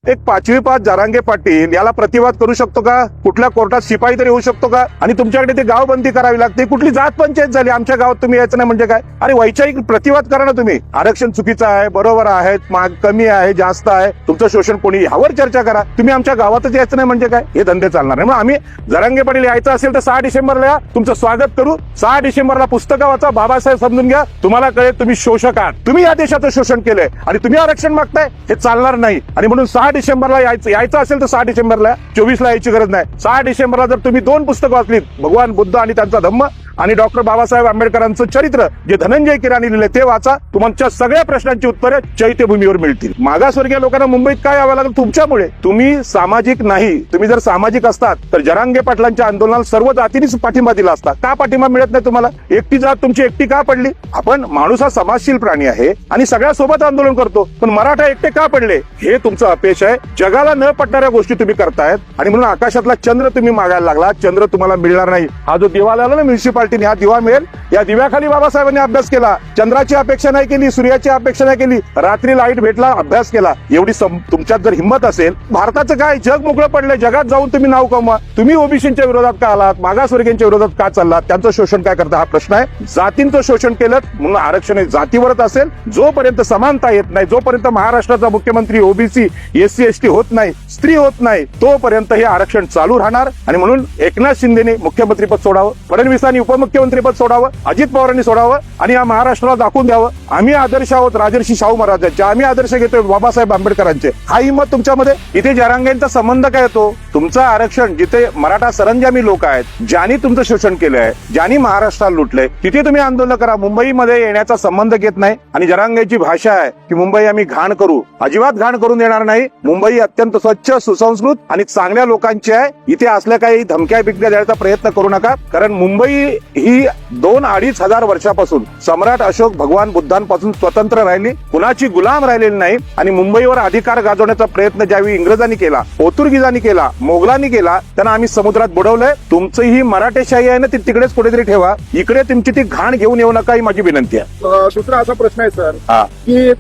एक 5वी पास जरांगे पाटील याला प्रतिवाद करू शकतो का? कुठल्या कोर्टात शिपाई तरी होऊ शकतो का? आणि तुमच्याकडे ते गावबंदी करावी लागते. कुठली जात पंचायत झाली? आमच्या गावात तुम्ही यायचं नाही म्हणजे काय? अरे वैचारिक प्रतिवाद करा ना तुम्ही. आरक्षण चुकीचं आहे, बरोबर आहे, कमी आहे, जास्त आहे, तुमचं शोषण कोणी, यावर चर्चा करा. तुम्ही आमच्या गावातच यायचं नाही म्हणजे काय? हे धंदे चालणार नाही. मग आम्ही जरांगे पाटील यायचं असेल तर 6 डिसेंबरला या, तुमचं स्वागत करू. 6 डिसेंबरला पुस्तकं वाचा, बाबासाहेब समजून घ्या, तुम्हाला कळेल तुम्ही शोषक आहात, तुम्ही या देशाचं शोषण केलंय आणि तुम्ही आरक्षण मागताय. हे चालणार नाही. आणि म्हणून 6 डिसेंबरला यायचं असेल तर 6 डिसेंबरला, 24 ला यायची गरज नाही. 6 डिसेंबरला जर तुम्ही 2 पुस्तकं वाचलीत, भगवान बुद्ध आणि त्यांचा धम्म आणि डॉक्टर बाबासाहेब आंबेडकरांचं चरित्र जे धनंजय किराणी लिहिले ते वाचा. तुमच्या सगळ्या प्रश्नांची उत्तरे चैत्यभूमीवर मिळतील. मागासवर्गीय लोकांना मुंबईत काय यावं लागलं? तुमच्यामुळे. तुम्ही सामाजिक नाही. तुम्ही जर सामाजिक असतात तर जरांगे पाटलांच्या आंदोलनाला सर्व जातींनीच पाठिंबा दिला असता. का पाठिंबा मिळत नाही तुम्हाला? एकटी जात तुमची एकटी का पडली? आपण माणूस हा समाजशील प्राणी आहे आणि सगळ्यासोबत आंदोलन करतो, पण मराठा एकटे का पडले? हे तुमचं अपयश आहे. जगाला न पटणाऱ्या गोष्टी तुम्ही करतायत आणि म्हणून आकाशातला चंद्र तुम्ही मागायला लागला. चंद्र तुम्हाला मिळणार नाही. हा जो दिवा लागला ना म्युन्सिपालिटी, हा दिवा मिळेल. या दिव्याखाली बाबासाहेबांनी अभ्यास केला. चंद्राची अपेक्षा नाही केली, सूर्याची अपेक्षा नाही केली, रात्री लाईट भेटला, अभ्यास केला. एवढी तुमच्यात जर हिंमत असेल, भारताचं काय, जग मोकळं पडलंय, जगात जाऊन तुम्ही नाव कमवा. तुम्ही ओबीसीच्या विरोधात का आलात? मागासवर्गीयांच्या विरोधात का चाललात? त्यांचं शोषण काय करता? हा प्रश्न आहे. जातींचं शोषण केलं म्हणून आरक्षण हे जातीवरच असेल. जोपर्यंत समानता येत नाही, जोपर्यंत महाराष्ट्राचा मुख्यमंत्री ओबीसी SC ST होत नाही, स्त्री होत नाही, तोपर्यंत हे आरक्षण चालू राहणार. आणि म्हणून एकनाथ शिंदेने मुख्यमंत्रीपद सोडावं, फडणवीसांनी उपमुख्यमंत्रीपद सोडावं, अजित पवारांनी सोडावं आणि या महाराष्ट्राला दाखवून द्यावं आम्ही आदर्श आहोत राजर्षी शाहू महाराजांचे, आम्ही आदर्श घेतोय बाबासाहेब आंबेडकरांचे. हा हिंमत तुमच्यामध्ये. इथे जरांगेंचा संबंध काय येतो? तुमचं आरक्षण जिथे मराठा सरंजामी लोक आहेत, ज्यांनी तुमचं शोषण केलं आहे, ज्यांनी महाराष्ट्राला लुटलंय, तिथे तुम्ही आंदोलन करा. मुंबईमध्ये येण्याचा संबंध घेत नाही. आणि जरांगेची भाषा आहे की मुंबई आम्ही घाण करू. अजिबात घाण करून देणार नाही. मुंबई अत्यंत स्वच्छ, सुसंस्कृत आणि चांगल्या लोकांची आहे. इथे असल्या काही धमक्या बिकट्या द्यायचा प्रयत्न करू नका. कारण मुंबई ही 2-2.5 हजार वर्षापासून सम्राट अशोक भगवान बुद्धांपासून स्वतंत्र राहिली, कुणाची गुलाम राहिलेली नाही. आणि मुंबईवर अधिकार गाजवण्याचा प्रयत्न ज्यावेळी इंग्रजांनी केला, पोर्तुगीजांनी केला, मोगलांनी केला, त्यांना आम्ही समुद्रात बुडवलंय. तुमचं ही मराठेशाही आहे ना, ती तिकडेच कुठेतरी ठेवा. इकडे तुमची ती घाण घेऊन येऊ नका, ही माझी विनंती आहे. दुसरा असा प्रश्न आहे सर की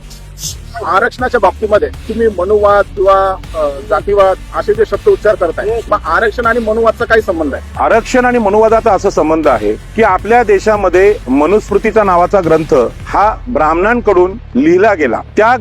आरक्षणाच्या बाबतीमध्ये तुम्ही मनुवाद किंवा जातीवाद असे जे शब्द उच्चार करताय, मग आरक्षण आणि मनुवादचा काय संबंध आहे? आरक्षण आणि मनुवादाचा असा संबंध आहे की आपल्या देशामध्ये मनुस्मृतीचा नावाचा ग्रंथ हा ब्राह्मणांकडून लिहिला गेला. त्या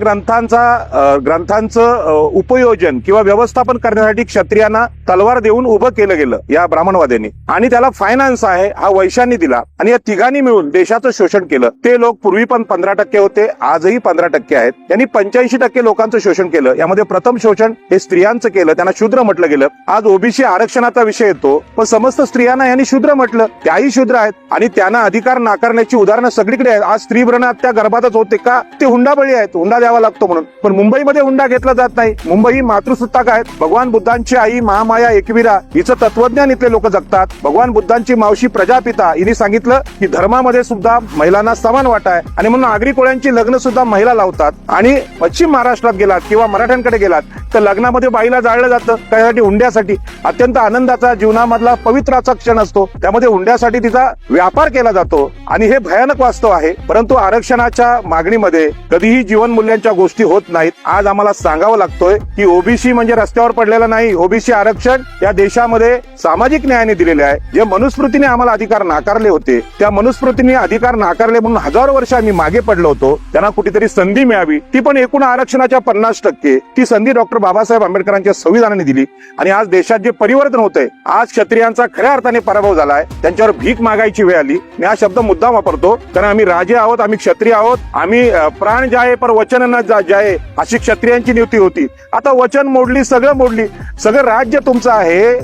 ग्रंथांचं उपयोजन किंवा व्यवस्थापन करण्यासाठी क्षत्रियांना तलवार देऊन उभं केलं गेलं या ब्राह्मणवाद्यांनी. आणि त्याला फायनान्स आहे हा वैश्यांनी दिला. आणि या तिघांनी मिळून देशाचं शोषण केलं. ते लोक पूर्वी पण 15% होते, आजही 15% आहेत. त्यांनी 85% लोकांचं शोषण केलं. यामध्ये प्रथम शोषण हे स्त्रियांचं केलं, त्यांना शूद्र म्हटलं गेलं. आज ओबीसी आरक्षणाचा विषय येतो, पण समस्त स्त्रियांना यांनी शूद्र म्हटलं. त्याही शूद्र आहेत आणि त्यांना अधिकार नाकारण्याची उदाहरणं सगळीकडे आहेत. आज स्त्री भ्रूण हत्या गर्भातच होते का? ते हुंडाबळी आहेत, हुंडा द्यावा लागतो म्हणून. पण मुंबईमध्ये हुंडा घेतला जात नाही. मुंबई ही मातृसत्ताक आहेत. भगवान बुद्धांची आई महामाया एकविरा हिचं तत्वज्ञान इथले लोक जगतात. भगवान बुद्धांची मावशी प्रजापिता हिने सांगितलं की धर्मामध्ये सुद्धा महिलांना समान वाटा आहे आणि म्हणून आगरी कोळ्यांची लग्न सुद्धा महिला लावतात. आणि पश्चिम महाराष्ट्रात गेलात किंवा मराठ्यांकडे गेलात तर लग्नामध्ये बाईला जाळलं जातं त्यासाठी, हुंड्यासाठी. अत्यंत आनंदाचा जीवनामधला पवित्राचा क्षण असतो, त्यामध्ये हुंड्यासाठी तिचा व्यापार केला जातो. आणि हे भयानक वास्तव आहे. परंतु आरक्षणाच्या मागणीमध्ये कधीही जीवन मूल्यांच्या गोष्टी होत नाहीत. आज आम्हाला सांगावं लागतोय की ओबीसी म्हणजे रस्त्यावर पडलेला नाही. ओबीसी आरक्षण या देशामध्ये सामाजिक न्यायाने दिलेले आहे. जे मनुस्मृतीने आम्हाला अधिकार नाकारले होते, त्या मनुस्मृतीने अधिकार नाकारले म्हणून हजारो वर्ष आम्ही मागे पडलो होतो. त्यांना कुठेतरी संधी मिळावी, ती पण एकूण आरक्षणाच्या 50%. ती संधी डॉक्टर बाबासाहेब आंबेडकरांच्या संविधानाने दिली. आणि आज देशात जे परिवर्तन होतंय, आज क्षत्रियांचा खऱ्या अर्थाने पराभव झालाय. त्यांच्यावर भीक मागायची वेळ आली. मी हा शब्द मुद्दाम वापरतो कारण आम्ही राजे आहोत, आम्ही क्षत्रिय आहोत. आम्ही प्राण जाये पर वचन न जाये अशी क्षत्रियांची नियुक्ती होती. आता वचन मोडली, सगळं मोडली. सगळं राज्य तुमचं आहे.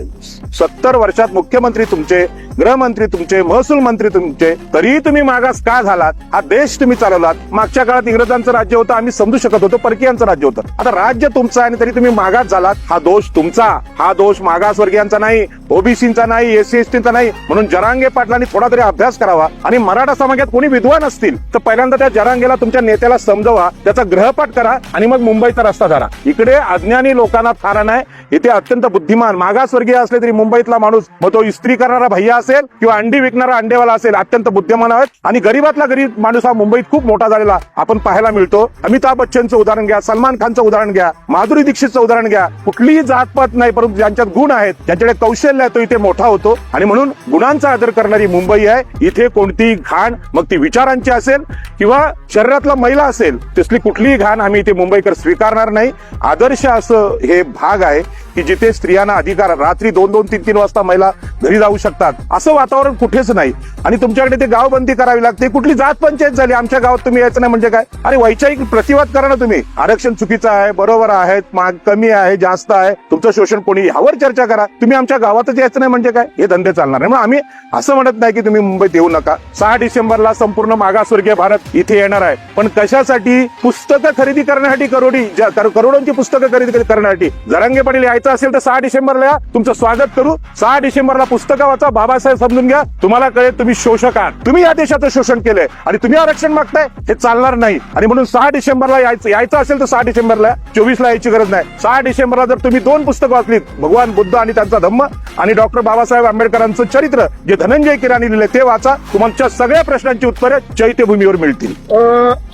70 वर्षात मुख्यमंत्री तुमचे, गृहमंत्री तुमचे, महसूल मंत्री तुमचे, तरीही तुम्ही मागास का झालात? हा देश तुम्ही चालवलात. मागच्या काळात इंग्रजांचं राज्य होतं, आम्ही समजू शकत होतो, परकीयांचं राज्य होतं. आता राज्य तुमचं आहे आणि तरी तुम्ही मागास झालात. हा दोष तुमचा. हा दोष मागासवर्गीयांचा नाही, ओबीसीचा नाही, SC STचा नाही. म्हणून जरांगे पाटलांनी थोडा तरी अभ्यास करावा. आणि मराठा समाजात कोणी विद्वान असतील तर पहिल्यांदा त्या जरांगेला, तुमच्या नेत्याला समजवा, त्याचा ग्रहपाठ करा आणि मग मुंबईचा रस्ता धरा. इकडे अज्ञानी लोकांना थारा नाही, इथे अत्यंत बुद्धिमान मागासवर्गीय असले तरी मुंबईतला माणूस, मग तो इस्त्री करणारा भैया असेल किंवा अंडी विकणारा अंडेवाला असेल, अत्यंत बुद्धिमान आहेत. आणि गरीबातला गरीब माणूस हा मुंबईत खूप मोठा झालेला आपण पाहायला मिळतो. अमिताभ बच्चनचं उदाहरण घ्या, सलमान खानचं उदाहरण घ्या, माधुरी दीक्षितचं उदाहरण घ्या. कुठलीही जातपात नाही, परंतु ज्यांच्यात गुण आहेत, ज्यांच्याकडे कौशल्य आहे, तो इथे मोठा होतो. आणि म्हणून गुणांचा आदर करणारी मुंबई आहे. इथे कोणतीही घाण, मग ती विचारांची असेल किंवा शरीरातला मैला असेल, तसली कुठलीही घाण आम्ही इथे मुंबईकर स्वीकारणार नाही. आदर्श असं हे भाग आहे की जिथे स्त्रियांना अधिकार, रात्री 2-2, 3-3 वाजता महिला घरी जाऊ शकतात, असं वातावरण कुठेच नाही. आणि तुमच्याकडे ते गावबंदी करावी लागते. कुठली जात पंचायत झाली, आमच्या गावात तुम्ही यायचं नाही म्हणजे काय? अरे वैचारिक प्रतिवाद करा ना तुम्ही. आरक्षण चुकीचं आहे, बरोबर आहे, माग कमी आहे, जास्त आहे, तुमचं शोषण कोणी, यावर चर्चा करा. तुम्ही आमच्या गावातच यायचं नाही म्हणजे काय? हे धंदे चालणार नाही. मग आम्ही असं म्हणत नाही की तुम्ही मुंबईत येऊ नका. 6 डिसेंबरला संपूर्ण मागासवर्गीय भारत इथे येणार आहे. पण कशासाठी? पुस्तकं खरेदी करण्यासाठी, करोडोंची पुस्तकं खरेदी करण्यासाठी. जरांगे पाटील यायचं असेल तर 6 डिसेंबरला या, तुमचं स्वागत करू. 6 डिसेंबरला पुस्तकं वाचा, बाबासाहेब समजून घ्या, तुम्हाला कळेल तुम्ही शोषक आहात, तुम्ही या देशाचं शोषण केलंय आणि तुम्ही आरक्षण मागताय. हे चालणार नाही. आणि म्हणून 6 डिसेंबरला यायचं असेल तर 6 डिसेंबरला, 24ला यायची गरज नाही. 6 डिसेंबरला जर तुम्ही 2 पुस्तकं वाचलीत, भगवान बुद्ध आणि त्यांचा धम्म आणि डॉक्टर बाबासाहेब आंबेडकरांचं चरित्र जे धनंजय किराणी लिहिले ते वाचा. तुमच्या सगळ्या प्रश्नांची उत्तरे चैत्यभूमीवर मिळतील.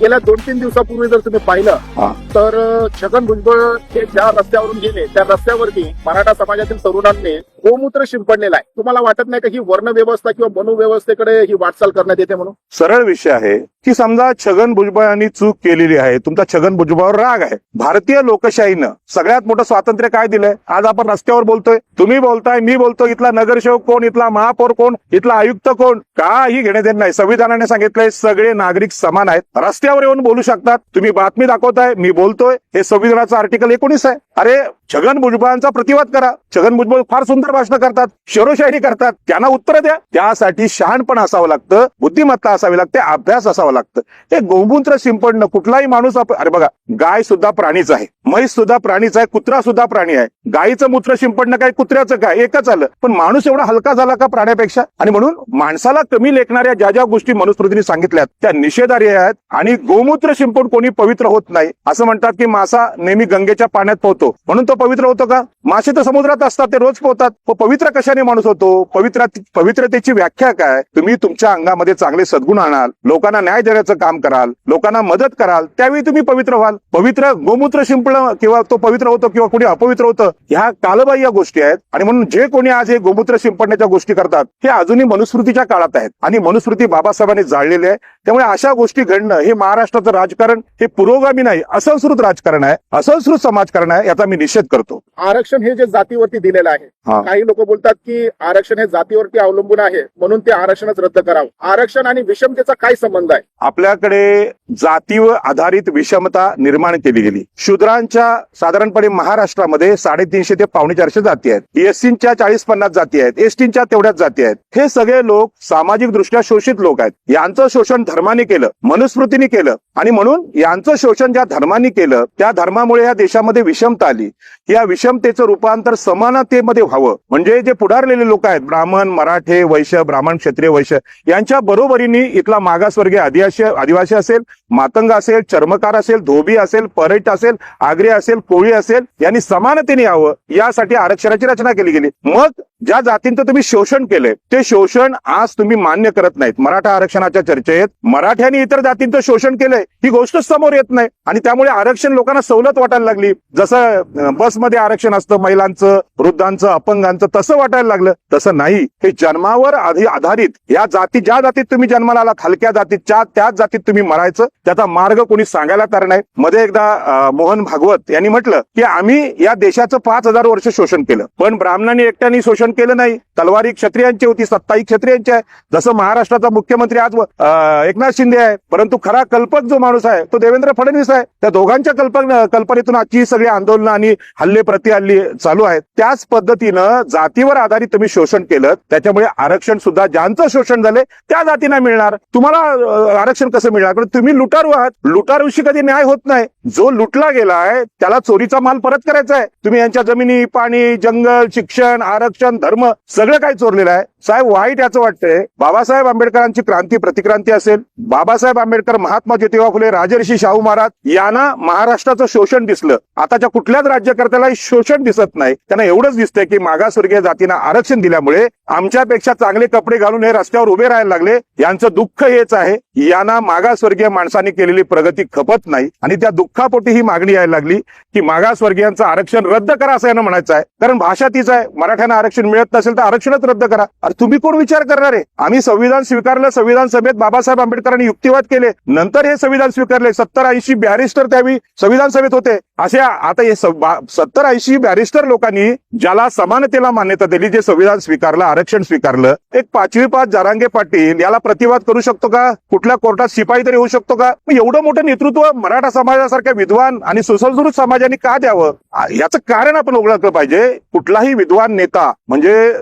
गेल्या 2-3 दिवसापूर्वी जर तुम्ही पाहिलं तर छगन भुजबळ हे ज्या रस्त्यावरून गेले त्या रस्त्यावरती मराठा समाजातील तरुणांनी गोमूत्र शिंपडलेला आहे. तुम्हाला वाटत नाही का ही वर्ण व्यवस्था किंवा मनुव्यवस्थेकडे ही वाटचाल करण्यात येते म्हणून? सरळ विषय आहे की समजा छगन भुजबळांनी चूक केलेली आहे, तुमचा छगन भुजबळावर राग आहे. भारतीय लोकशाहीनं सगळ्यात मोठं स्वातंत्र्य काय दिलंय? आज आपण रस्त्यावर बोलतोय, तुम्ही बोलताय, मी बोलतो, इथला नगरसेवक कोण, इथला महापौर कोण, इथला आयुक्त कोण, काही घेणे देत नाही. संविधानाने सांगितलंय सगळे नागरिक समान आहेत, रस्त्यावर येऊन बोलू शकतात. तुम्ही बातमी दाखवताय, मी बोलतोय, हे संविधानाचं आर्टिकल 19 आहे. अरे छगन भुजबळांचा प्रतिवाद करा. छगन भुजबळ फार सुंदर भाषण करतात, शेरोशायरी करतात, त्यांना उत्तर द्या. त्यासाठी शहाणपण असावं लागतं, बुद्धिमत्ता असावी लागते, अभ्यास असावा लागतं. हे गोमूत्र शिंपडणं कुठलाही माणूस, अरे बघा, गाय सुद्धा प्राणीच आहे, म्हैस सुद्धा प्राणीच आहे, कुत्रा सुद्धा प्राणी आहे. गायीचं मूत्र शिंपडणं काय, कुत्र्याचं काय, एकच आलं. पण माणूस एवढा हलका झाला का प्राण्यापेक्षा? आणि म्हणून माणसाला कमी लेखणाऱ्या ज्या गोष्टी मनुस्मृतीने सांगितल्यात त्या निषेधार्ह आहेत. आणि गोमूत्र शिंपडून कोणी पवित्र होत नाही. असं म्हणतात की मासा नेहमी गंगेच्या पाण्यात पोहतो म्हणून तो पवित्र होतो का? मासे तर समुद्रात असतात, ते रोज पोहतात. पवित्र कशाने माणूस होतो? पवित्रतेची व्याख्या काय? तुम्ही तुमच्या अंगामध्ये चांगले सद्गुण आणाल, लोकांना न्याय देण्याचं काम कराल, लोकांना मदत कराल, त्यावेळी तुम्ही पवित्र व्हाल. पवित्र गोमूत्र शिंपणं किंवा तो पवित्र होतो किंवा कोणी अपवित्र होतं, ह्या कालबाह्य गोष्टी आहेत. आणि म्हणून जे कोणी आज हे गोमूत्र शिंपडण्याच्या गोष्टी करतात हे अजूनही मनुस्मृतीच्या काळात आहेत आणि मनुस्मृती बाबासाहेबांनी जाळलेली आहे. त्यामुळे अशा गोष्टी घडणं हे महाराष्ट्राचं राजकारण हे पुरोगामी नाही, असंस्कृत राजकारण आहे, असंस्कृत समाजकारण आहे. याचा मी निषेध करतो. आरक्षण हे जे जातीवरती दिलेलं आहे, काही लोक बोलतात की आरक्षण हे जातीवरती अवलंबून आहे म्हणून ते आरक्षणच रद्द करावं. आरक्षण आणि विषमतेचा काय संबंध आहे? आपल्याकडे जातीवर आधारित विषमता निर्माण केली गेली. शूद्रांच्या साधारणपणे महाराष्ट्रामध्ये 350 ते 450 जाती आहेत. एससींच्या 40-50 जाती आहेत. एसटींच्या तेवढ्याच जाती आहेत. हे सगळे लोक सामाजिक दृष्ट्या शोषित लोक आहेत. यांचं शोषण धर्माने केलं, मनुस्मृतीने केलं. आणि म्हणून यांचं शोषण ज्या धर्माने केलं त्या धर्मामुळे या देशामध्ये विषमता आली. या विषमतेचं रूपांतर समानतेमध्ये व्हावं म्हणजे जे पुढारलेले लोक आहेत, ब्राह्मण, मराठे, वैश्य, ब्राह्मण, क्षत्रिय, वैश्य, यांच्या बरोबरीने इथला मागासवर्गीय आदिवासी असेल, मातंग असेल, चर्मकार असेल, धोबी असेल, परट असेल, आगरी असेल, कोळी असेल, यांनी समानतेने यावं यासाठी आरक्षणाची रचना केली गेली. मग ज्या जातींचं तुम्ही शोषण केलंय ते शोषण आज तुम्ही मान्य करत नाहीत. मराठा आरक्षणाच्या चर्चेत मराठ्यांनी इतर जातींचं शोषण केलंय ही गोष्ट समोर येत नाही आणि त्यामुळे आरक्षण लोकांना सवलत वाटायला लागली. जसं बसमध्ये आरक्षण असतं महिलांचं, वृद्धांचं, अपंगांचं, तसं वाटायला लागलं. तसं नाही. हे जन्मावर आधारित या जाती, ज्या जातीत तुम्ही जन्माला आलात, हलक्या जातीच्या, त्याच जातीत तुम्ही मरायचं. त्याचा मार्ग कोणी सांगायला तयार नाही. मध्ये एकदा मोहन भागवत यांनी म्हटलं की आम्ही या देशाचं 5000 वर्ष शोषण केलं, पण ब्राह्मणांनी एकट्याने शोषण केलं नाही. तलवारी क्षत्रियांची होती, सत्ताही क्षत्रियांची आहे. जसं महाराष्ट्राचा मुख्यमंत्री आज एकनाथ शिंदे आहे, परंतु खरा कल्पक जो माणूस आहे तो देवेंद्र फडणवीस आहे. त्या दोघांच्या कल्पनेतून आजची सगळी आंदोलनं आणि हल्ले प्रतिहल्ले चालू आहेत. त्याच पद्धतीनं जातीवर आधारित तुम्ही शोषण केलं, त्याच्यामुळे आरक्षण सुद्धा ज्यांचं शोषण झाले त्या जातींना मिळणार. तुम्हाला आरक्षण कसं मिळणार? कारण तुम्ही लुटारू आहात. लुटारूशी कधी न्याय होत नाही. जो लुटला गेलाय त्याला चोरीचा माल परत करायचा आहे. तुम्ही यांच्या जमिनी, पाणी, जंगल, शिक्षण, आरक्षण, धर्म सगळं काही चोरलेलं आहे. साहेब वाईट याचं वाटतंय, बाबासाहेब आंबेडकरांची क्रांती प्रतिक्रांती असेल, बाबासाहेब आंबेडकर, महात्मा ज्योतिबा फुले, राजर्षी शाहू महाराज यांना महाराष्ट्राचं शोषण दिसलं. आताच्या कुठल्याच राज्यकर्त्याला शोषण दिसत नाही. त्यांना एवढंच दिसतंय की मागासवर्गीय जातींना आरक्षण दिल्यामुळे आमच्यापेक्षा चांगले कपडे घालून हे रस्त्यावर उभे राहायला लागले. यांचं दुःख हेच आहे, यांना मागासवर्गीय माणसांनी केलेली प्रगती खपत नाही आणि त्या दुःखापोटी ही मागणी यायला लागली की मागासवर्गीयांचं आरक्षण रद्द करा असं यांना म्हणायचं आहे. कारण भाषा तीच आहे, मराठ्यांना आरक्षण मिळत नसेल तर आरक्षणच रद्द करा. अरे तुम्ही कोण विचार करणार आहे? आम्ही संविधान स्वीकारलं, संविधान सभेत बाबासाहेब आंबेडकरांनी युक्तिवाद केले, नंतर हे संविधान स्वीकारले. 70-80 बॅरिस्टर त्यावेळी संविधान सभेत होते. असे आता हे 70-80 बॅरिस्टर लोकांनी ज्याला समानतेला मान्यता दिली, जे संविधान स्वीकारलं, आरक्षण स्वीकारलं, एक 5वी पास जरांगे पाटील याला प्रतिवाद करू शकतो का? कुठल्या कोर्टात शिपाई तरी होऊ शकतो का? एवढं मोठं नेतृत्व मराठा समाजासारख्या विद्वान आणि सुसंस्कृत समाजाने का द्यावं? याचं कारण आपण ओळखलं पाहिजे. कुठलाही विद्वान नेता म्हणजे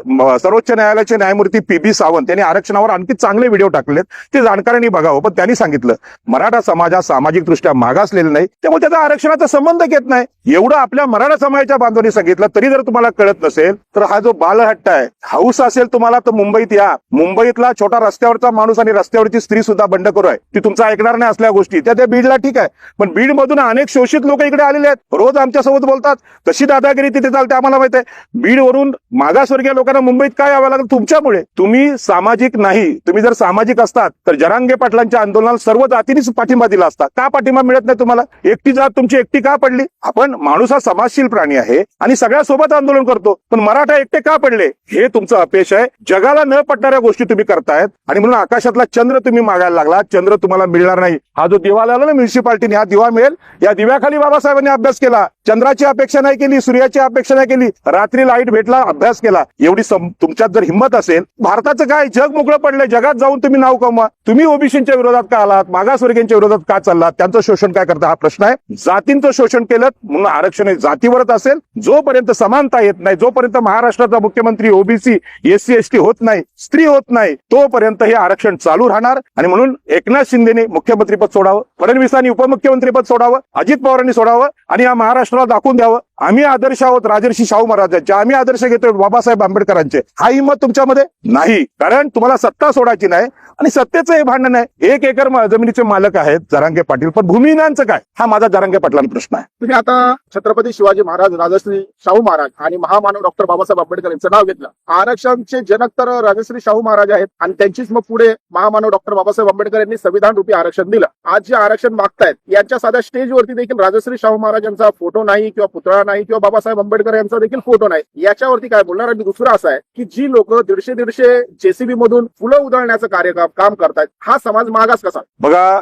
सर्वोच्च न्यायालयाचे न्यायमूर्ती PB सावंत यांनी आरक्षणावर आणखी चांगले व्हिडिओ टाकलेत, ते जाणकारांनी बघावं. पण त्यांनी सांगितलं मराठा समाज हा सामाजिकदृष्ट्या मागासलेला नाही, त्यामुळे त्याचा आरक्षणाचा संबंध घेत नाही. एवढं आपल्या मराठा समाजाच्या बांधवांनी सांगितलं तरी जर तुम्हाला कळत नसेल तर हा जो बालहट्ट आहे, हाऊस असेल तुम्हाला तर मुंबईत या. मुंबईतला छोटा रस्त्यावरचा माणूस आणि रस्त्यावरची स्त्री सुद्धा बंडखोर आहे, ती तुमचं ऐकणार नाही असल्या गोष्टी. त्या बीडला ठीक आहे, पण बीड मधून अनेक शोषित लोक इकडे आलेले आहेत, रोज आमच्यासोबत बोलतात. कशी दादागिरी तिथे चालते आम्हाला माहित आहे. बीड वरून मागासवर्गीय लोकांना मुंबईत काय यावं लागलं? तुमच्यामुळे. तुम्ही सामाजिक नाही. तुम्ही जर सामाजिक असतात तर जरांगे पाटलांच्या आंदोलनाला सर्व जातींनीच पाठिंबा दिला असता. का पाठिंबा मिळत नाही तुम्हाला? एकटी जात तुमची एकटी का पडली? आपण माणूस हा समाजशील प्राणी आहे आणि सगळ्यासोबत आंदोलन करतो, पण मराठा एकटे का पडले? हे तुमचं अपयश आहे. जगाला न पटणाऱ्या गोष्टी तुम्ही करतायत आणि म्हणून आकाशातला चंद्र तुम्ही मागायला लागला. चंद्र तुम्हाला मिळणार नाही. हा जो दिवा लावला ना म्युन्सिपाल्टीने, हा दिवा मिळेल. या दिव्याखाली बाबासाहेबांनी अभ्यास केला. चंद्राची अपेक्षा नाही केली, सूर्याची अपेक्षा नाही केली. रात्री लाईट भेटला, अभ्यास केला. एवढी तुमच्यात जर हिंमत असेल, भारताचं काय, जग मोकळं पडलंय, जगात जाऊन तुम्ही नाव कमवा. तुम्ही ओबीसीच्या विरोधात का आलात? मागासवर्गीयांच्या विरोधात का चाललात? त्यांचं शोषण काय करता? हा प्रश्न आहे. जातींचं शोषण केलं म्हणून आरक्षण हे जातीवरच असेल. जोपर्यंत समानता येत नाही, जोपर्यंत महाराष्ट्राचा मुख्यमंत्री ओबीसी, SC ST होत नाही, स्त्री होत नाही, तोपर्यंत हे आरक्षण चालू राहणार. आणि म्हणून एकनाथ शिंदेने मुख्यमंत्रीपद सोडावं, फडणवीसांनी उपमुख्यमंत्रीपद सोडावं, अजित पवारांनी सोडावं आणि या महाराष्ट्राला दाखवून द्यावं आम्ही आदर्श आहोत राजर्षी शाहू महाराजांचे, आम्ही आदर्श घेतोय बाबासाहेब आंबेडकरांचे. हा हिंमत तुमच्यामध्ये नाही, कारण तुम्हाला सत्ता सोडायची नाही आणि सत्तेचं हे भांडण आहे. 1 एकर जमिनीचे मालक आहेत जरांगे पाटील, पण भूमिहीनांचं काय? हा माझा जरांगे पाटलांचा प्रश्न आहे. तुम्ही आता छत्रपती शिवाजी महाराज, राजश्री शाहू महाराज आणि महामानव डॉक्टर बाबासाहेब आंबेडकर यांचं नाव घेतलं. आरक्षणचे जनक तर राजश्री शाहू महाराज आहेत आणि त्यांचीच मग पुढे महामानव डॉक्टर बाबासाहेब आंबेडकर यांनी संविधान रूपी आरक्षण दिलं. आज जे आरक्षण मागतायत यांच्या साध्या स्टेजवरती देखील राजश्री शाहू महाराजांचा फोटो नाही किंवा पुतळा नाही किंवा बाबासाहेब आंबेडकर यांचा देखील फोटो नाही. याच्यावरती काय बोलणार? आणि दुसरं असं आहे की जी लोक 150 JCB मधून फुलं उधळण्याचं काम करतायत, हा समाज मागास कसा? बघा,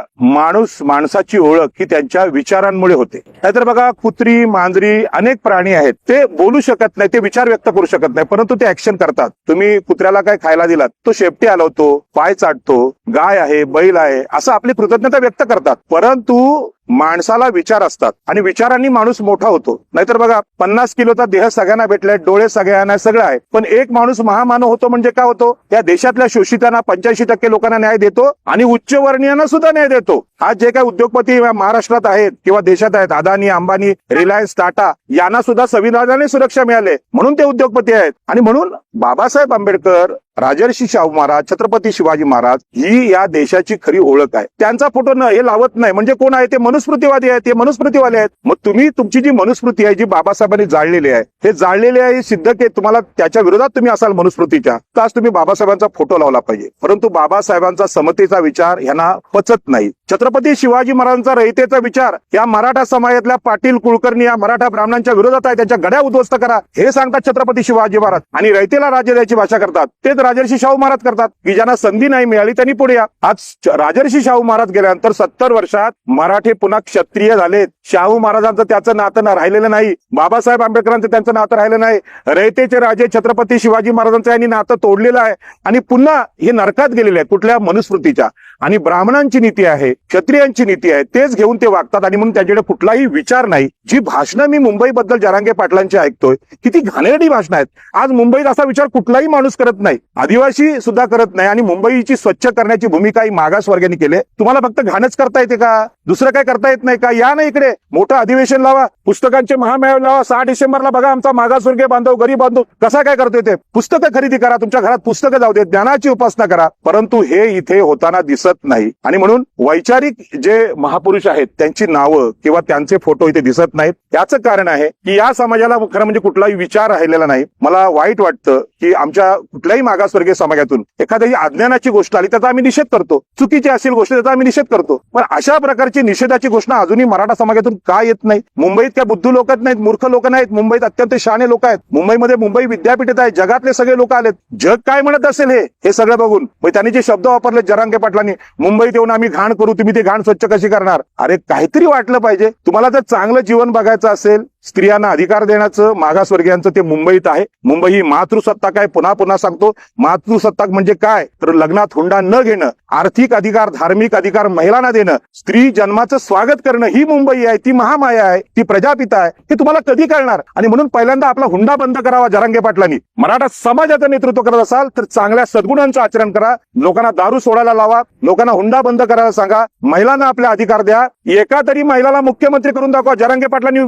माणसाची ओळख ही त्यांच्या विचारांमुळे होते. नाहीतर बघा, कुत्री, मांजरी, अनेक प्राणी आहेत, ते बोलू शकत नाही, ते विचार व्यक्त करू शकत नाही, परंतु ते ऍक्शन करतात. तुम्ही कुत्र्याला काय खायला दिलात, तो शेपटी हलवतो, पाय चाटतो. गाय आहे, बैल आहे, असं आपली कृतज्ञता व्यक्त करतात. परंतु माणसाला विचार असतात आणि विचारांनी माणूस मोठा होतो. नाहीतर बघा, 50 किलोचा देह सगळ्यांना भेटलाय, डोळे सगळ्यांना, सगळं आहे, पण एक माणूस महामानव होतो म्हणजे काय होतो? त्या देशातल्या शोषितांना 85% लोकांना न्याय देतो आणि उच्चवर्णीयांना सुद्धा न्याय देतो. आज जे काही उद्योगपती महाराष्ट्रात आहेत किंवा देशात आहेत, अदानी, अंबानी, रिलायन्स, टाटा, यांना सुद्धा संविधानाने सुरक्षा मिळाली म्हणून ते उद्योगपती आहेत. आणि म्हणून बाबासाहेब आंबेडकर, राजर्षी शाहू महाराज, छत्रपती शिवाजी महाराज ही या देशाची खरी ओळख आहे. त्यांचा फोटो हे लावत नाही म्हणजे कोण आहे? ते मनुस्मृतीवादी आहेत, ते मनुस्मृतीवाले आहेत. मग तुम्ही तुमची जी मनुस्मृती आहे, जी बाबासाहेबांनी जाळलेली आहे, हे जाळलेले आहे सिद्ध के तुम्हाला त्याच्या विरोधात तुम्ही असाल मनुस्मृतीच्या, तर आज तुम्ही बाबासाहेबांचा फोटो लावला पाहिजे. परंतु बाबासाहेबांचा समतेचा विचार यांना पचत नाही. छत्रपती शिवाजी महाराजांचा रयतेचा विचार या मराठा समाजातल्या पाटील, कुलकर्णी या मराठा ब्राह्मणांच्या विरोधात आहे. त्यांच्या गड्या उद्ध्वस्त करा हे सांगतात छत्रपती शिवाजी महाराज, आणि रयतेला राज्य द्यायची भाषा करतात. तेच राजर्षी शाहू महाराज करतात की ज्यांना संधी नाही मिळाली त्यांनी पुढे या. आज राजर्षी शाहू महाराज गेल्यानंतर 70 वर्षात मराठे पुन्हा क्षत्रिय झालेत. शाहू महाराजांचं त्याचं नातं राहिलेलं नाही, बाबासाहेब आंबेडकरांचं त्यांचं नातं राहिलं नाही. रयतेचे राजे छत्रपती शिवाजी महाराजांचं यांनी नातं तोडलेलं आहे आणि पुन्हा हे नरकात गेलेले आहेत कुठल्या मनुस्मृतीच्या. आणि ब्राह्मणांची नीती आहे, क्षत्रियांची नीती आहे, तेच घेऊन ते वागतात आणि म्हणून त्यांच्याकडे कुठलाही विचार नाही. जी भाषणं मी मुंबईबद्दल जरांगे पाटलांची ऐकतोय, किती घाणेरडी भाषणं आहेत. आज मुंबईत असा विचार कुठलाही माणूस करत नाही. आदिवासी सुद्धा करत नाही आणि मुंबईची स्वच्छ करण्याची भूमिका ही मागासवर्गीयांनी केली. तुम्हाला फक्त घाणच करता येते का? दुसरं काय करता येत नाही का? या ना इकडे, मोठं अधिवेशन लावा, पुस्तकांचे महामेळावे लावा. 6 डिसेंबरला बघा आमचा मागासवर्गीय बांधव, गरीब बांधव कसा काय करतोय ते. पुस्तकं खरेदी करा, तुमच्या घरात पुस्तकं जाऊ दे, ज्ञानाची उपासना करा. परंतु हे इथे होताना दिसत नाही. आणि म्हणून वैचारिक जे महापुरुष आहेत त्यांची नावं किंवा त्यांचे फोटो इथे दिसत नाहीत. याचं कारण आहे की या समाजाला खरं म्हणजे कुठलाही विचार राहिलेला नाही. मला वाईट वाटतं की आमच्या कुठल्याही मागासवर्गीय समाजातून एखाद्या अज्ञानाची गोष्ट आली त्याचा आम्ही निषेध करतो, चुकीची असेल गोष्ट त्याचा आम्ही निषेध करतो. पण अशा प्रकारची निषेधाची घोषणा अजूनही मराठा समाजातून का येत नाही? मुंबईत काय बुद्धू लोक नाहीत, मूर्ख लोक नाहीत. मुंबईत अत्यंत शहाणे लोक आहेत. मुंबईमध्ये मुंबई विद्यापीठात आहे, जगातले सगळे लोक आलेत. जग काय म्हणत असेल हे सगळं बघून मग त्यांनी जे शब्द वापरले जरांगे पाटलांनी, मुंबईत येऊन आम्ही घाण करू, तुम्ही ते घाण स्वच्छ कशी करणार? अरे काहीतरी वाटलं पाहिजे. तुम्हाला जर चांगलं जीवन बघायचं असेल, स्त्रियांना अधिकार देण्याचं, मागासवर्गीयांचं ते मुंबईत आहे. मुंबई ही मातृसत्ताक आहे. पुन्हा पुन्हा सांगतो, मातृसत्ताक म्हणजे काय तर लग्नात हुंडा न घेणं, आर्थिक अधिकार, धार्मिक अधिकार महिलांना देणं, स्त्री जन्माचं स्वागत करणं, ही मुंबई आहे. ती महामाया आहे, ती प्रजापिता आहे. हे तुम्हाला कधी कळणार? आणि म्हणून पहिल्यांदा आपला हुंडा बंद करावा जरांगे पाटलांनी. मराठा समाजाचं नेतृत्व करत असाल तर चांगल्या सद्गुणांचं आचरण करा. लोकांना दारू सोडायला लावा, लोकांना हुंडा बंद करायला सांगा, महिलांना आपले अधिकार द्या. एका तरी महिलाला मुख्यमंत्री करून दाखवा. जरांगे पाटलांनी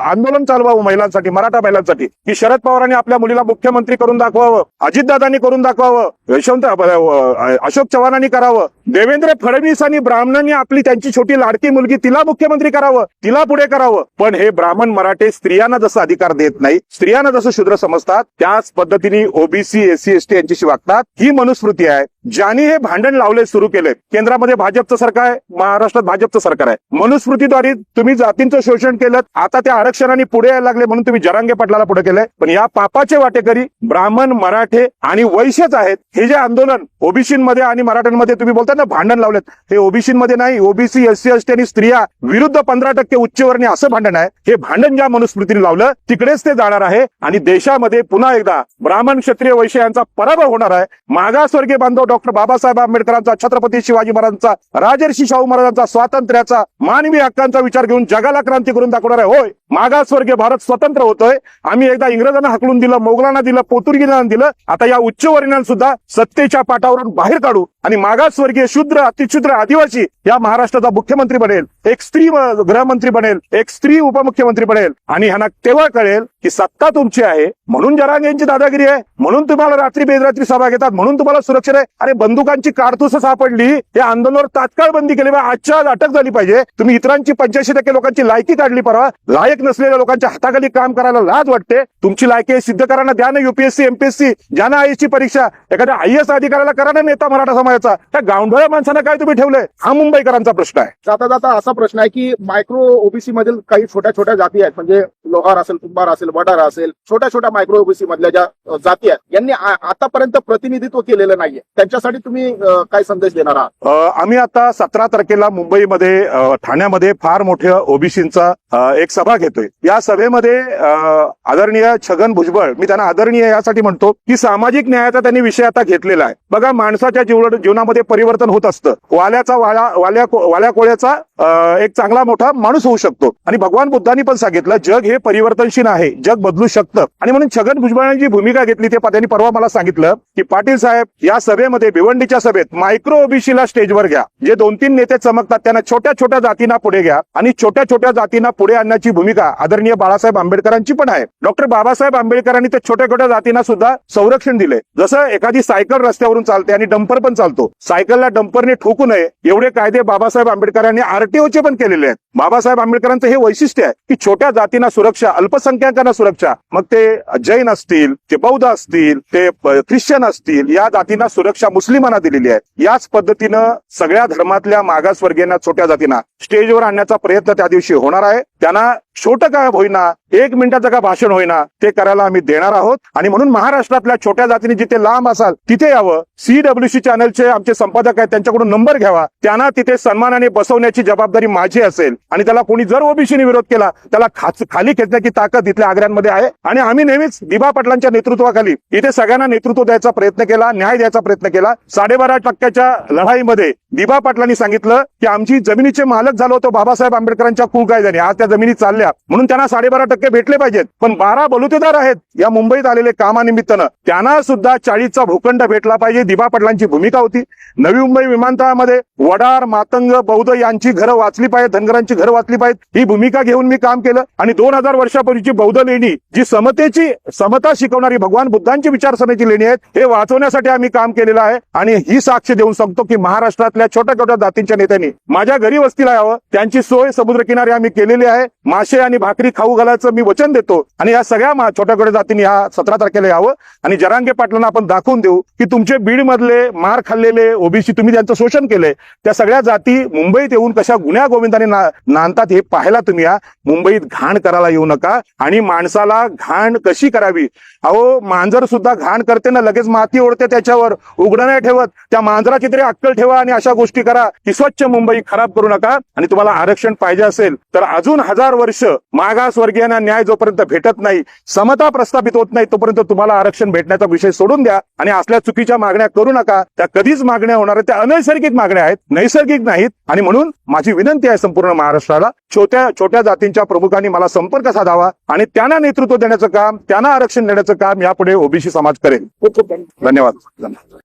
आंदोलन चालवावं महिलांसाठी, मराठा महिलांसाठी, की शरद पवारांनी आपल्या मुलीला मुख्यमंत्री करून दाखवावं, अजितदादांनी करून दाखवावं, अशोक चव्हाणांनी करावं, देवेंद्र फडणवीसांनी ब्राह्मणांनी आपली त्यांची छोटी लाडकी मुलगी तिला मुख्यमंत्री करावं, तिला पुढे करावं. पण हे ब्राह्मण मराठे स्त्रियांना जसं अधिकार देत नाही, स्त्रियांना जसं शूद्र समजतात, त्याच पद्धतीने ओबीसी, एससी, एसटी यांच्याशी वागतात. ही मनुस्मृती आहे. ज्यांनी हे भांडण लावले, सुरू केले, केंद्रामध्ये भाजपचं सरकार आहे, महाराष्ट्रात भाजपचं सरकार आहे. मनुस्मृतीद्वारे तुम्ही जातींचं शोषण केलं. आता त्या आरक्षणाने पुढे यायला लागले म्हणून तुम्ही जरांगे पाटलाला पुढे केलंय. पण या पापाचे वाटेकरी ब्राह्मण, मराठे आणि वैश्यच आहेत. हे जे आंदोलन ओबीसीमध्ये आणि मराठ्यांमध्ये तुम्ही बोलता ना भांडण लावलेत, हे ओबीसीमध्ये नाही, ओबीसी, एससी, एसटी आणि स्त्रिया विरुद्ध 15% उच्चवर्णीय असं भांडण आहे. हे भांडण ज्या मनुस्मृतीने लावलं तिकडेच ते जाणार आहे. आणि देशामध्ये पुन्हा एकदा ब्राह्मण, क्षत्रिय, वैश्य यांचा पराभव होणार आहे. मागासवर्गीय बांधव डॉक्टर बाबासाहेब आंबेडकरांचा, छत्रपती शिवाजी महाराजांचा, राजर्षी शाहू महाराजांचा, स्वातंत्र्याचा, मानवी हक्कांचा विचार घेऊन जगाला क्रांती करून दाखवणार आहे. होय, मागासवर्गीय भारत स्वतंत्र होतोय. आम्ही एकदा इंग्रजांना हाकलून दिलं, मोगलांना दिलं, पोर्तुगीजांना दिलं. आता या उच्चवर्णीयांना सुद्धा सत्तेच्या पाठावरून बाहेर काढू आणि मागासवर्गीय, शूद्र, अतिशूद्र, आदिवासी या महाराष्ट्राचा मुख्यमंत्री बनेल, एक स्त्री गृहमंत्री बनेल, एक स्त्री उपमुख्यमंत्री बनेल. आणि ह्यांना तेव्हा कळेल की सत्ता तुमची आहे म्हणून जरांगेंची दादागिरी आहे, म्हणून तुम्हाला रात्री बेरात्री सभा घेतात, म्हणून तुम्हाला सुरक्षित आहे. अरे बंदुकांची कारतूस सापडली, या आंदोलनावर तात्काळ बंदी केली, आजच्या आज अटक झाली पाहिजे. तुम्ही इतरांची 85% लोकांची लायकी काढली. परवा लायक नसलेल्या लोकांच्या हाताखाली काम करायला लाज वाटते. तुमची लायकी सिद्ध करायला द्या ना. युपीएससी, एमपीएससी, ज्या ना आयची परीक्षा, एखाद्या आयएस अधिकाऱ्याला करा ना नेता मराठा समाजाचा. त्या गावंढळ्या माणसांना काय तुम्ही ठेवलंय? हा मुंबईकरांचा प्रश्न आहे. जाता जाता असा प्रश्न आहे की मायक्रो ओबीसी मधील काही छोट्या छोट्या जाती आहेत, म्हणजे लोहार असेल, कुंभार असेल, वडार असेल, छोट्या छोट्या मायक्रो ओबीसी मधल्या ज्या जाती आहेत, यांनी आतापर्यंत प्रतिनिधित्व केलेलं नाहीये. त्यांच्यासाठी तुम्ही काय संदेश देणार आहात? आम्ही आता 17 तारखेला मुंबईमध्ये, ठाण्यामध्ये फार मोठ्या ओबीसींचा एक सभा घेतोय. या सभेमध्ये आदरणीय छगन भुजबळ, मी त्यांना आदरणीय यासाठी म्हणतो की सामाजिक न्यायाचा त्यांनी विषय आता घेतलेला आहे. बघा, माणसाच्या जीवनामध्ये परिवर्तन होत असतं. वाल्या कोळ्याचा एक चांगला मोठा माणूस होऊ शकतो. आणि भगवान बुद्धांनी पण सांगितलं जग हे परिवर्तनशील आहे, जग बदलू शकतं. आणि म्हणून छगन भुजबळांनी जी भूमिका घेतली ते त्यांनी परवा मला सांगितलं की पाटील साहेब, या सभेमध्ये, भिवंडीच्या सभेत मायक्रो ओबीसीला स्टेजवर घ्या. जे 2-3 नेते चमकतात त्यांना छोट्या छोट्या जातींना पुढे घ्या आणि छोट्या छोट्या जातींना पुढे आणण्याची भूमिका आदरणीय बाळासाहेब आंबेडकरांची पण आहे. डॉक्टर बाबासाहेब आंबेडकरांनी ते छोट्या छोट्या जातींना सुद्धा संरक्षण दिले. जसं एखादी सायकल रस्त्यावरून चालते आणि डंपर पण चालतो, सायकलला डंपरने ठोकू नये एवढे कायदे बाबासाहेब आंबेडकरांनी आरटीओचे पण केलेले आहेत. बाबासाहेब आंबेडकरांचं हे वैशिष्ट्य आहे की छोट्या जातींना सुरक्षा, अल्पसंख्याकांना सुरक्षा, मग ते जैन असतील, ते बौद्ध असतील, ते ख्रिश्चन असतील, या जातींना सुरक्षा मुस्लिमांना दिलेली आहे. याच पद्धतीनं सगळ्या धर्मातल्या मागासवर्गीयांना, छोट्या जातींना स्टेजवर आणण्याचा प्रयत्न त्या दिवशी होणार आहे. त्यांना छोटं काय होईना, 1 मिनिटाचं का भाषण होईना, ते करायला आम्ही देणार आहोत. आणि म्हणून महाराष्ट्रातल्या छोट्या जातीने जिथे लांब असाल तिथे यावं. CWC चॅनलचे आमचे संपादक आहेत, त्यांच्याकडून नंबर घ्यावा. त्यांना तिथे सन्मानाने बसवण्याची जबाबदारी माझी असेल. आणि त्याला कोणी जर ओबीसीने विरोध केला त्याला खाली खेचण्याची ताकद इथल्या आग्र्यांमध्ये आहे. आणि आम्ही नेहमीच दिबा पाटलांच्या नेतृत्वाखाली इथे सगळ्यांना नेतृत्व द्यायचा प्रयत्न केला, न्याय द्यायचा प्रयत्न केला. 12.5% लढाईमध्ये दिबा पाटलांनी सांगितलं की आमची जमिनीचे मालक झालो होतो बाबासाहेब आंबेडकरांच्या कुळकायद्याने, आज त्या जमिनी चालल्या म्हणून त्यांना 12.5% टक्के भेटले पाहिजेत. पण 12 बलुतेदार आहेत या मुंबईत आलेले कामानिमित्तानं, त्यांना सुद्धा 40चा भूखंड भेटला पाहिजे. दिबा पाटलांची भूमिका होती. नवी मुंबई विमानतळामध्ये वडार, मातंग, बौद्ध यांची घरं वाचली पाहिजेत, धनगरांची घरं वाचली पाहिजेत, ही भूमिका घेऊन मी काम केलं. आणि 2000 वर्षापूर्वीची बौद्ध लेणी, जी समता शिकवणारी भगवान बुद्धांची विचारसरणीची लेणी आहेत, हे वाचवण्यासाठी आम्ही काम केलेलं आहे. आणि ही साक्ष देऊन सांगतो की महाराष्ट्रातल्या छोट्या छोट्या जातींच्या नेत्यांनी माझ्या घरी वस्तीला यावं. त्यांची सोय समुद्रकिनारी आम्ही केलेली आहे. मासे आणि भाकरी खाऊ घालायचं मी वचन देतो. आणि या सगळ्या छोट्या छोट्या जातींनी ह्या 17 तारखेला यावं आणि जरांगे पाटलांना आपण दाखवून देऊ की तुमचे बीड मधले मार खाल्लेले ओबीसी, तुम्ही त्यांचं शोषण केलंय, त्या सगळ्या जाती मुंबईत येऊन कशा गुन्ह्या गोविंदाने नांदतात हे पाहायला तुम्ही या. मुंबईत घाण करायला येऊ नका. आणि माणसाला घाण कशी करावी, अहो मांजर सुद्धा घाण करते ना, लगेच माती ओढते त्याच्यावर, उघडं नाही ठेवत. त्या मांजराची तरी अक्कल ठेवा आणि अशा गोष्टी करा की स्वच्छ मुंबई खराब करू नका. आणि तुम्हाला आरक्षण पाहिजे असेल तर अजून 1000 वर्ष मागासवर्गीयांना न्याय जोपर्यंत भेटत नाही, समता प्रस्थापित होत नाही, तोपर्यंत तुम्हाला आरक्षण भेटण्याचा विषय सोडून द्या. आणि असल्या चुकीच्या मागण्या करू नका. त्या कधीच मागण्या होणार आहेत, त्या अनैसर्गिक मागण्या आहेत, नैसर्गिक नाहीत. आणि म्हणून माझी विनंती आहे संपूर्ण महाराष्ट्राला, छोट्या छोट्या जातींच्या प्रमुखांनी मला संपर्क साधावा आणि त्यांना नेतृत्व देण्याचं काम, त्यांना आरक्षण देण्याचं काम यापुढे ओबीसी समाज करेल. खूप खूप धन्यवाद. धन्यवाद.